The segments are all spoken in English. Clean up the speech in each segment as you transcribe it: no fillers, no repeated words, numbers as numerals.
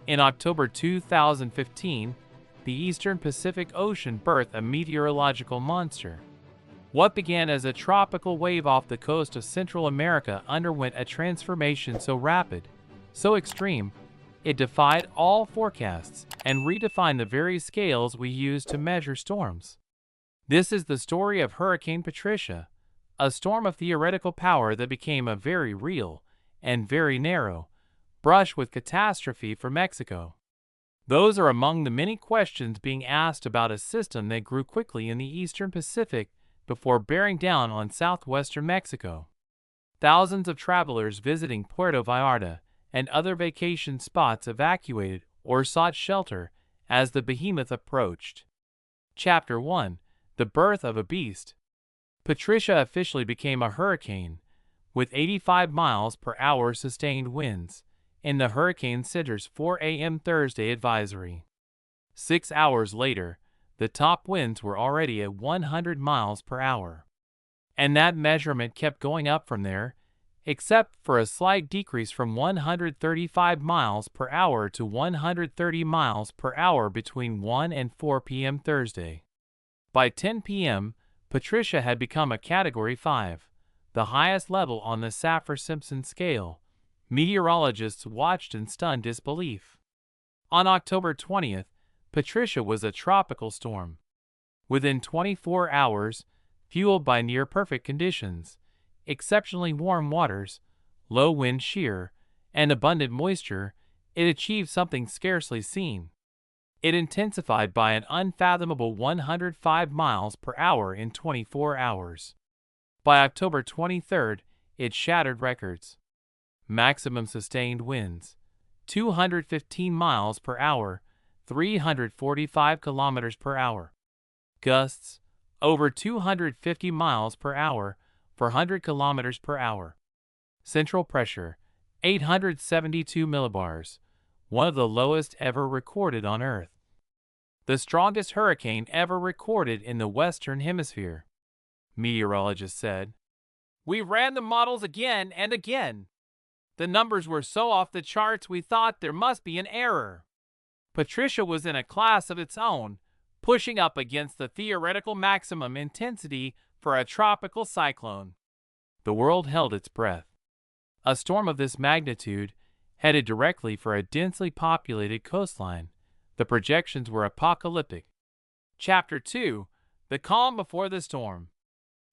In October 2015, the Eastern Pacific Ocean birthed a meteorological monster. What began as a tropical wave off the coast of Central America underwent a transformation so rapid, so extreme, it defied all forecasts and redefined the very scales we use to measure storms. This is the story of Hurricane Patricia, a storm of theoretical power that became a very real and very narrow brush with catastrophe for Mexico. Those are among the many questions being asked about a system that grew quickly in the Eastern Pacific before bearing down on southwestern Mexico. Thousands of travelers visiting Puerto Vallarta and other vacation spots evacuated or sought shelter as the behemoth approached. Chapter 1: The Birth of a Beast. Patricia officially became a hurricane, with 85 miles per hour sustained winds, in the Hurricane Center's 4 a.m. Thursday advisory. 6 hours later, the top winds were already at 100 miles per hour. And that measurement kept going up from there, except for a slight decrease from 135 miles per hour to 130 miles per hour between 1 and 4 p.m. Thursday. By 10 p.m., Patricia had become a Category 5, the highest level on the Saffir-Simpson scale. Meteorologists watched in stunned disbelief. On October 20th, Patricia was a tropical storm. Within 24 hours, fueled by near-perfect conditions, exceptionally warm waters, low wind shear, and abundant moisture, it achieved something scarcely seen. It intensified by an unfathomable 105 miles per hour in 24 hours. By October 23rd, it shattered records. Maximum sustained winds, 215 miles per hour, 345 kilometers per hour. Gusts, over 250 miles per hour, 400 kilometers per hour. Central pressure, 872 millibars, one of the lowest ever recorded on Earth. The strongest hurricane ever recorded in the Western Hemisphere, meteorologists said. We ran the models again and again. The numbers were so off the charts we thought there must be an error. Patricia was in a class of its own, pushing up against the theoretical maximum intensity for a tropical cyclone. The world held its breath. A storm of this magnitude, headed directly for a densely populated coastline, the projections were apocalyptic. Chapter 2: The Calm Before the Storm.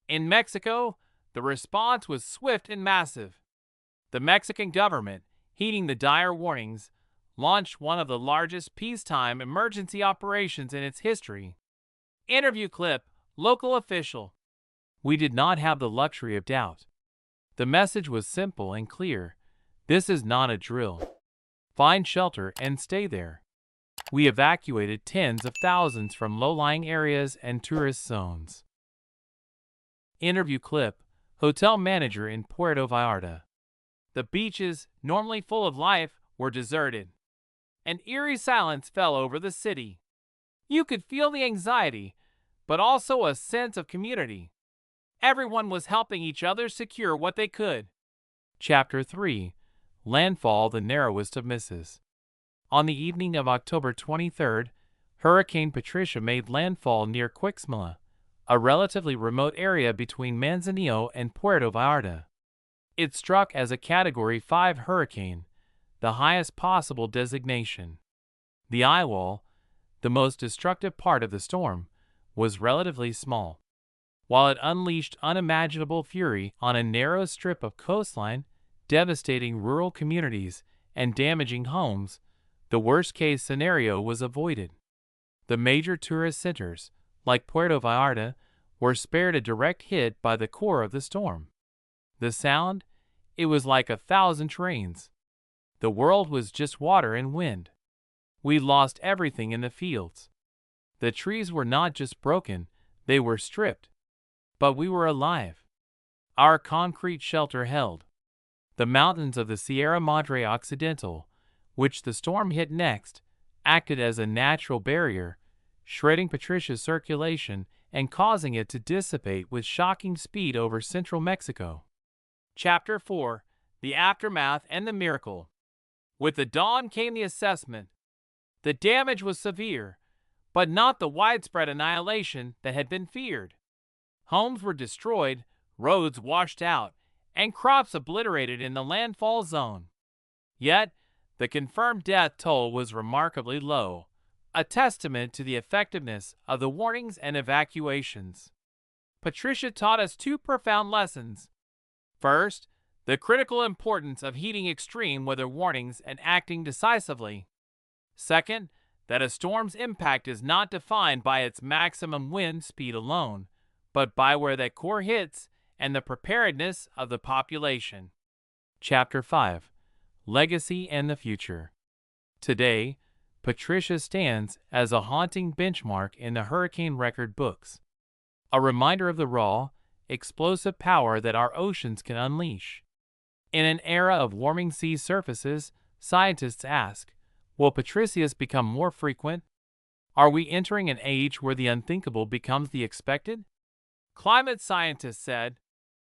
In Mexico, the response was swift and massive. The Mexican government, heeding the dire warnings, launched one of the largest peacetime emergency operations in its history. Interview clip: Local official. We did not have the luxury of doubt. The message was simple and clear. This is not a drill. Find shelter and stay there. We evacuated tens of thousands from low-lying areas and tourist zones. Interview clip: Hotel manager in Puerto Vallarta. The beaches, normally full of life, were deserted. An eerie silence fell over the city. You could feel the anxiety, but also a sense of community. Everyone was helping each other secure what they could. Chapter 3: Landfall, the narrowest of misses. On the evening of October 23rd, Hurricane Patricia made landfall near Quixmala, a relatively remote area between Manzanillo and Puerto Vallarta. It struck as a Category 5 hurricane, the highest possible designation. The eye wall, the most destructive part of the storm, was relatively small. While it unleashed unimaginable fury on a narrow strip of coastline, devastating rural communities, and damaging homes, the worst-case scenario was avoided. The major tourist centers, like Puerto Vallarta, were spared a direct hit by the core of the storm. The sound? It was like 1,000 trains. The world was just water and wind. We lost everything in the fields. The trees were not just broken, they were stripped. But we were alive. Our concrete shelter held. The mountains of the Sierra Madre Occidental, which the storm hit next, acted as a natural barrier, shredding Patricia's circulation and causing it to dissipate with shocking speed over central Mexico. Chapter 4: The Aftermath and the Miracle. With the dawn came the assessment. The damage was severe, but not the widespread annihilation that had been feared. Homes were destroyed, roads washed out, and crops obliterated in the landfall zone. Yet, the confirmed death toll was remarkably low, a testament to the effectiveness of the warnings and evacuations. Patricia taught us two profound lessons. First, the critical importance of heeding extreme weather warnings and acting decisively. Second, that a storm's impact is not defined by its maximum wind speed alone, but by where that core hits and the preparedness of the population. Chapter 5: Legacy and the Future. Today, Patricia stands as a haunting benchmark in the hurricane record books, a reminder of the raw, explosive power that our oceans can unleash. In an era of warming sea surfaces, scientists ask, will Patricias become more frequent? Are we entering an age where the unthinkable becomes the expected? Climate scientists said,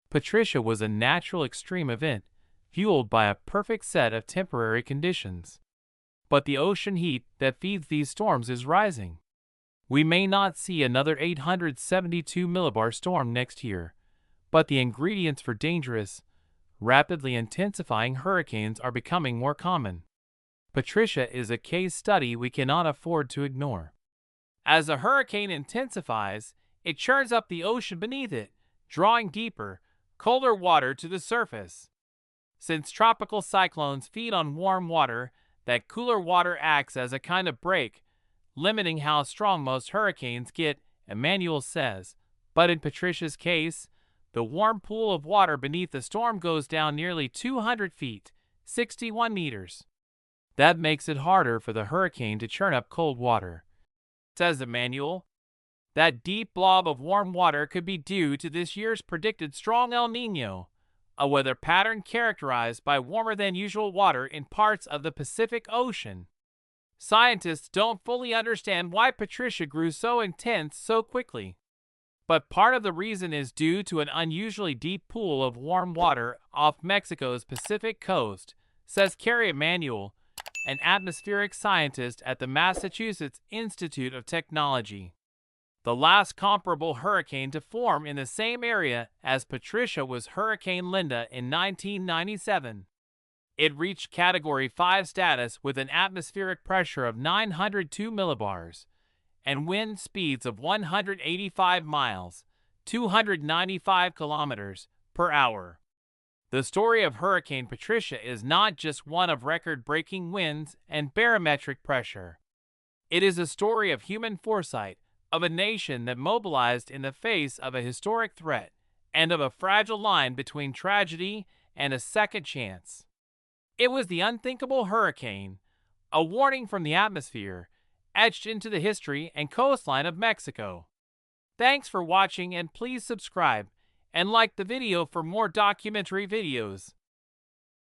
Patricia was a natural extreme event, fueled by a perfect set of temporary conditions. But the ocean heat that feeds these storms is rising. We may not see another 872 millibar storm next year, but the ingredients for dangerous, rapidly intensifying hurricanes are becoming more common. Patricia is a case study we cannot afford to ignore. As a hurricane intensifies, it churns up the ocean beneath it, drawing deeper, colder water to the surface. Since tropical cyclones feed on warm water, that cooler water acts as a kind of brake, limiting how strong most hurricanes get, Emanuel says. But in Patricia's case, the warm pool of water beneath the storm goes down nearly 200 feet, 61 meters. That makes it harder for the hurricane to churn up cold water. Says Emanuel, that deep blob of warm water could be due to this year's predicted strong El Niño, a weather pattern characterized by warmer than usual water in parts of the Pacific Ocean. Scientists don't fully understand why Patricia grew so intense so quickly. But part of the reason is due to an unusually deep pool of warm water off Mexico's Pacific coast, says Kerry Emanuel, an atmospheric scientist at the Massachusetts Institute of Technology. The last comparable hurricane to form in the same area as Patricia was Hurricane Linda in 1997. It reached Category 5 status with an atmospheric pressure of 902 millibars and wind speeds of 185 miles, 295 kilometers per hour. The story of Hurricane Patricia is not just one of record-breaking winds and barometric pressure. It is a story of human foresight, of a nation that mobilized in the face of a historic threat, and of a fragile line between tragedy and a second chance. It was the unthinkable hurricane, a warning from the atmosphere, etched into the history and coastline of Mexico. Thanks for watching, and please subscribe and like the video for more documentary videos.